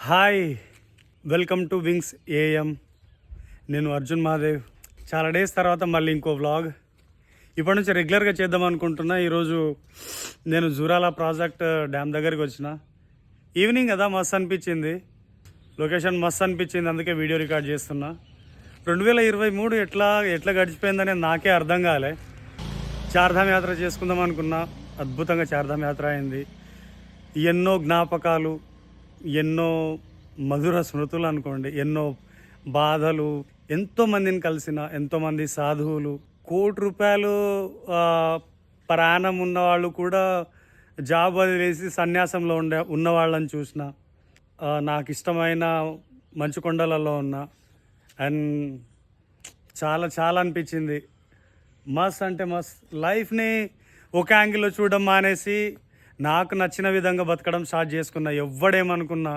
Hi, welcome to wings AM. నేను అర్జున్ మహాదేవ్. చాలా days తర్వాత మళ్ళీ ఇంకో వ్లాగ్ ఇప్పటి నుంచి రెగ్యులర్గా చేద్దాం అనుకుంటున్నా. ఈరోజు నేను జూరాల ప్రాజెక్ట్ డ్యామ్ దగ్గరికి వచ్చిన. ఈవినింగ్ కదా, మస్తు అనిపించింది, లొకేషన్ మస్తు అనిపించింది, అందుకే వీడియో రికార్డ్ చేస్తున్నా. 2023 ఎట్లా గడిచిపోయిందనే నాకే అర్థం కాలే. చార్ధామ్ యాత్ర చేసుకుందాం అనుకున్నా, అద్భుతంగా చార్ధామ్ యాత్ర అయింది. ఎన్నో జ్ఞాపకాలు, ఎన్నో మధుర స్మృతులు అనుకోండి, ఎన్నో బాధలు, ఎంతోమందిని కలిసిన, ఎంతోమంది సాధువులు, ₹1,00,00,000 ప్రయాణం ఉన్నవాళ్ళు కూడా జాబ్ వదిలేసి సన్యాసంలో ఉన్న వాళ్ళని చూసిన. నాకు ఇష్టమైన మంచు కొండలలో ఉన్నా. అండ్ చాలా చాలా అనిపించింది. మస్త్ అంటే మస్త్. లైఫ్ని ఒక యాంగిల్లో చూడడం మానేసి నాకు నచ్చిన విధంగా బతకడం స్టార్ట్ చేసుకున్నా. ఎవ్వడేమనుకున్నా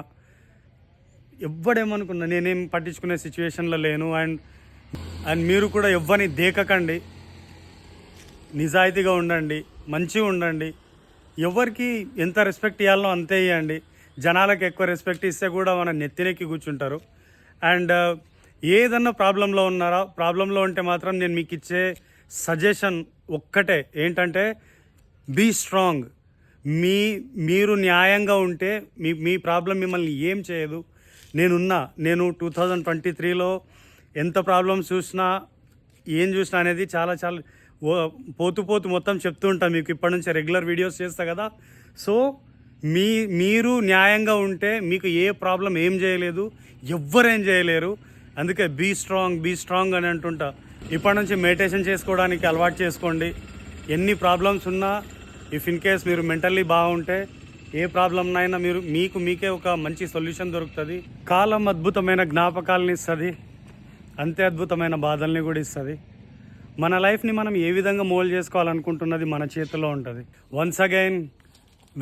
నేనేం పట్టించుకునే సిచ్యువేషన్లో లేను. అండ్ మీరు కూడా ఎవ్వని దేకకండి, నిజాయితీగా ఉండండి, మంచిగా ఉండండి. ఎవరికి ఎంత రెస్పెక్ట్ ఇవ్వాలో అంతే ఇవ్వండి. జనాలకు ఎక్కువ రెస్పెక్ట్ ఇస్తే కూడా మన నెత్తినెక్కి కూర్చుంటారు. అండ్ ఏదన్నా ప్రాబ్లంలో ఉంటే మాత్రం నేను మీకు ఇచ్చే సజెషన్ ఒక్కటే ఏంటంటే, బీ స్ట్రాంగ్. మీరు న్యాయంగా ఉంటే మీ ప్రాబ్లం మిమ్మల్ని ఏం చేయదు. నేను 2023లో ఎంత ప్రాబ్లమ్స్ చూసినా, ఏం చూసినా అనేది చాలా చాలా పోతూ మొత్తం చెప్తూ ఉంటాను మీకు. ఇప్పటి నుంచి రెగ్యులర్ వీడియోస్ చేస్తా కదా. సో మీరు న్యాయంగా ఉంటే మీకు ఏ ప్రాబ్లం ఏం చేయలేదు, ఎవ్వరేం చేయలేరు. అందుకే బీ స్ట్రాంగ్ అని అంటుంటా. ఇప్పటి నుంచి మెడిటేషన్ చేసుకోవడానికి అలవాటు చేసుకోండి. ఎన్ని ప్రాబ్లమ్స్ ఉన్నా, ఇఫ్ ఇన్ కేస్ మీరు మెంటల్లీ బాగుంటే ఏ ప్రాబ్లంనైనా మీకే ఒక మంచి సొల్యూషన్ దొరుకుతుంది. కాలం అద్భుతమైన జ్ఞాపకాలని ఇస్తుంది, అంతే అద్భుతమైన బాధల్ని కూడా ఇస్తుంది. మన లైఫ్ని మనం ఏ విధంగా మోల్డ్ చేసుకోవాలనుకుంటున్నది మన చేతిలో ఉంటుంది. Once again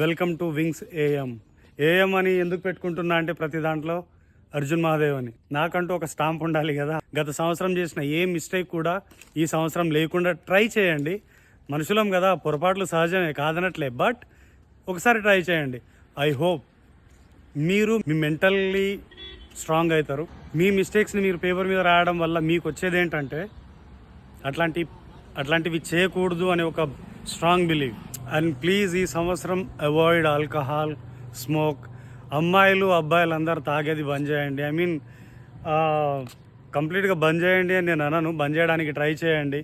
welcome to wings AM అని ఎందుకు పెట్టుకుంటున్నా అంటే, ప్రతి దాంట్లో అర్జున్ మహాదేవ్ అని నాకంటూ ఒక స్టాంప్ ఉండాలి కదా. గత సంవత్సరం చేసిన ఏ మిస్టేక్ కూడా ఈ సంవత్సరం లేకుండా ట్రై చేయండి. మనుషులం కదా, పొరపాట్లు సహజమే, కాదనట్లే. బట్ ఒకసారి ట్రై చేయండి. ఐ హోప్ మీరు మీ మెంటల్లీ స్ట్రాంగ్ అవుతారు. మీ మిస్టేక్స్ని మీరు పేపర్ మీద రాయడం వల్ల మీకు వచ్చేది ఏంటంటే, అట్లాంటివి చేయకూడదు అనే ఒక స్ట్రాంగ్ బిలీవ్. అండ్ ప్లీజ్ ఈ సంవత్సరం అవాయిడ్ ఆల్కహాల్, స్మోక్. అమ్మాయిలు అబ్బాయిలు అందరూ తాగేది బంద్ చేయండి. ఐ మీన్ కంప్లీట్గా బంద్ చేయండి అని నేను అనను. బంద్ చేయడానికి ట్రై చేయండి.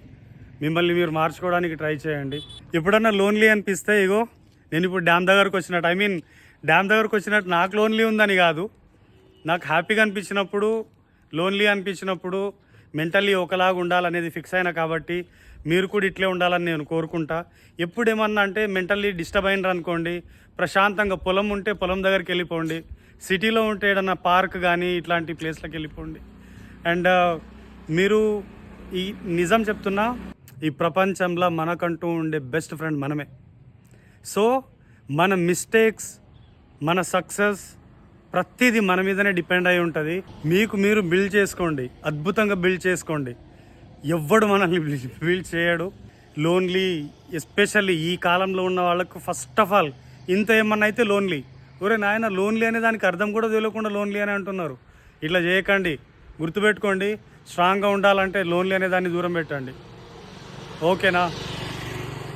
మిమ్మల్ని మీరు మార్చుకోవడానికి ట్రై చేయండి. ఎప్పుడన్నా లోన్లీ అనిపిస్తే, ఇగో నేను ఇప్పుడు డ్యామ్ దగ్గరకు వచ్చినట్టు నాకు లోన్లీ ఉందని కాదు, నాకు హ్యాపీగా అనిపించినప్పుడు, లోన్లీ అనిపించినప్పుడు మెంటల్లీ ఒకలాగా ఉండాలనేది ఫిక్స్ అయినా. కాబట్టి మీరు కూడా ఇట్లే ఉండాలని నేను కోరుకుంటా. ఎప్పుడు ఏమన్నా అంటే మెంటల్లీ డిస్టర్బ్ అయినారు అనుకోండి, ప్రశాంతంగా పొలం ఉంటే పొలం దగ్గరికి వెళ్ళిపోండి. సిటీలో ఉంటే ఏదన్నా పార్క్ కానీ ఇట్లాంటి ప్లేస్లకు వెళ్ళిపోండి. అండ్ మీరు ఈ నిజం చెప్తున్నా, ఈ ప్రపంచంలో మనకంటూ ఉండే బెస్ట్ ఫ్రెండ్ మనమే. సో మన మిస్టేక్స్, మన సక్సెస్ ప్రతిదీ మన మీదనే డిపెండ్ అయి ఉంటుంది. మీరు బిల్డ్ చేసుకోండి, అద్భుతంగా బిల్డ్ చేసుకోండి. ఎవ్వడు మనల్ని బిల్డ్ చేయడు. లోన్లీ, ఎస్పెషల్లీ ఈ కాలంలో ఉన్న వాళ్ళకు ఫస్ట్ ఆఫ్ ఆల్ ఇంత ఏమన్నా అయితే లోన్లీ. ఒరే నాయన, లోన్లీ అనే దానికి అర్థం కూడా తెలియకుండా లోన్లీ అని అంటున్నారు. ఇట్లా చేయకండి, గుర్తుపెట్టుకోండి. స్ట్రాంగ్గా ఉండాలంటే లోన్లీ అనే దాన్ని దూరం పెట్టండి, ఓకేనా?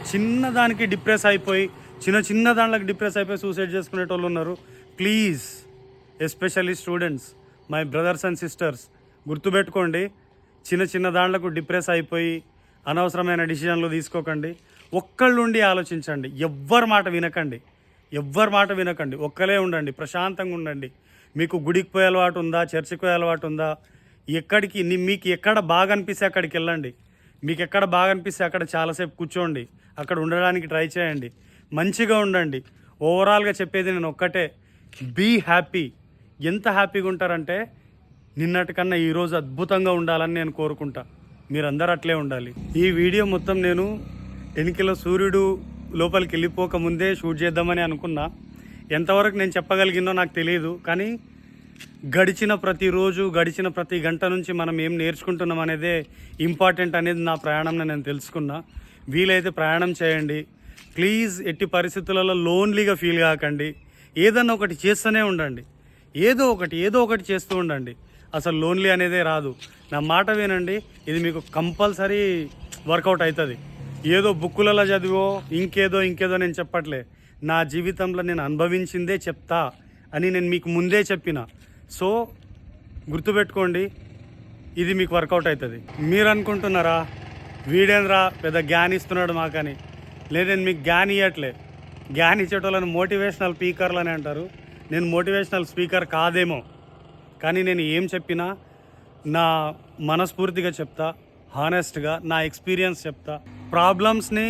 చిన్నదానికి డిప్రెస్ అయిపోయి చిన్న దాంట్లోకి డిప్రెస్ అయిపోయి సూసైడ్ చేసుకునేటోళ్ళు ఉన్నారు. Please, especially students, my brothers and sisters, గుర్తుపెట్టుకోండి. చిన్న దాంట్లకు డిప్రెస్ అయిపోయి అనవసరమైన డిసిజన్లు తీసుకోకండి. ఒక్కళ్ళుండి ఆలోచించండి. ఎవ్వరి మాట వినకండి. ఒక్కలే ఉండండి, ప్రశాంతంగా ఉండండి. మీకు గుడికి పోయే అలవాటు ఉందా, చర్చికి పోయే అలవాటు ఉందా, మీకు ఎక్కడ బాగా అనిపిస్తే అక్కడికి వెళ్ళండి. మీకు ఎక్కడ బాగా అనిపిస్తే అక్కడ చాలాసేపు కూర్చోండి, అక్కడ ఉండడానికి ట్రై చేయండి. మంచిగా ఉండండి. ఓవరాల్గా చెప్పేది నేను ఒక్కటే, బీ హ్యాపీ. ఎంత హ్యాపీగా ఉంటారంటే నిన్నటికన్నా ఈరోజు అద్భుతంగా ఉండాలని నేను కోరుకుంటా. మీరందరూ అట్లే ఉండాలి. ఈ వీడియో మొత్తం నేను ఎన్నికల సూర్యుడు లోపలికి వెళ్ళిపోకముందే షూట్ చేద్దామని అనుకున్నా. ఎంతవరకు నేను చెప్పగలిగినో నాకు తెలియదు. కానీ గడిచిన ప్రతి గంట నుంచి మనం ఏం నేర్చుకుంటున్నాం అనేదే ఇంపార్టెంట్ అనేది నా ప్రయాణంలో నేను తెలుసుకున్నా. వీలైతే ప్రయాణం చేయండి ప్లీజ్. ఎట్టి పరిస్థితులలో లోన్లీగా ఫీల్ కాకండి. ఏదన్నా ఒకటి చేస్తూనే ఉండండి. ఏదో ఒకటి చేస్తూ ఉండండి. అసలు లోన్లీ అనేదే రాదు. నా మాట వినండి, ఇది మీకు కంపల్సరీ వర్కౌట్ అవుతుంది. ఏదో బుక్కులలో చదివో ఇంకేదో నేను చెప్పట్లే. నా జీవితంలో నేను అనుభవించిందే చెప్తా అని నేను మీకు ముందే చెప్పిన. సో గుర్తుపెట్టుకోండి, ఇది మీకు వర్కౌట్ అవుతుంది. మీరు అనుకుంటున్నారా వీడేంద్రా పెద్ద జ్ఞాన్ ఇస్తున్నాడు మాకని? లేదు, నేను మీకు జ్ఞాన్ ఇవ్వట్లే. జ్ఞాన్ ఇచ్చేటోళ్ళని మోటివేషనల్ స్పీకర్లు అని అంటారు. నేను మోటివేషనల్ స్పీకర్ కాదేమో, కానీ నేను ఏం చెప్పినా నా మనస్ఫూర్తిగా చెప్తా, హానెస్ట్గా నా ఎక్స్పీరియన్స్ చెప్తా. ప్రాబ్లమ్స్ని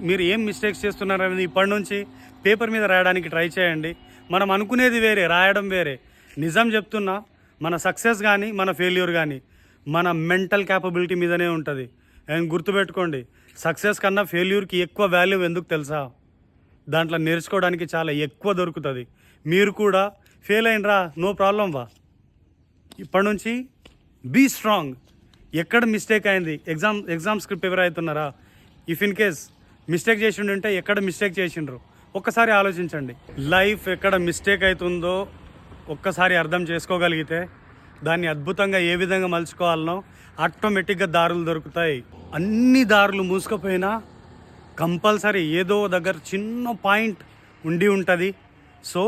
మీరు ఏం మిస్టేక్స్ చేస్తున్నారనేది ఇప్పటి నుంచి పేపర్ మీద రాయడానికి ట్రై చేయండి. మనం అనుకునేది వేరే, రాయడం వేరే. నిజం చెప్తున్నా, మన సక్సెస్ కానీ మన ఫెయిల్యూర్ కానీ మన మెంటల్ క్యాపబిలిటీ మీదనే ఉంటుంది. అండ్ గుర్తుపెట్టుకోండి, సక్సెస్ కన్నా ఫెయిల్యూర్కి ఎక్కువ వాల్యూ ఎందుకు తెలుసా? దాంట్లో నేర్చుకోవడానికి చాలా ఎక్కువ దొరుకుతుంది. మీరు కూడా ఫెయిల్ అయినరా, నో ప్రాబ్లం వా, ఇప్పటి నుంచి బీ స్ట్రాంగ్. ఎక్కడ మిస్టేక్ అయింది, ఎగ్జామ్ స్క్రిప్ట్ ప్రిపేర్ అవుతున్నారా, ఇఫ్ ఇన్ కేస్ మిస్టేక్ చేసి ఉంటే ఎక్కడ మిస్టేక్ చేసిండ్రు ఒక్కసారి ఆలోచించండి. లైఫ్ ఎక్కడ మిస్టేక్ అవుతుందో ఒక్కసారి అర్థం చేసుకోగలిగితే దాన్ని అద్భుతంగా ఏ విధంగా మలుచుకోవాలనో ఆటోమేటిక్గా దారులు దొరుకుతాయి. అన్ని దారులు మూసుకుపోయినా కంపల్సరీ ఏదో దగ్గర చిన్న పాయింట్ ఉండి ఉంటుంది. So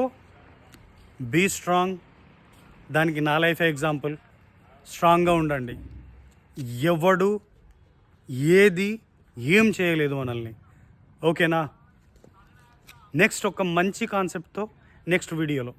be strong. దానికి నా లైఫ్ ఎగ్జాంపుల్. స్ట్రాంగ్గా ఉండండి. ఎవడు ఏది ఏం చేయలేదు మనల్ని. ఓకేనా? నెక్స్ట్ ఒక మంచి కాన్సెప్ట్తో నెక్స్ట్ వీడియోలో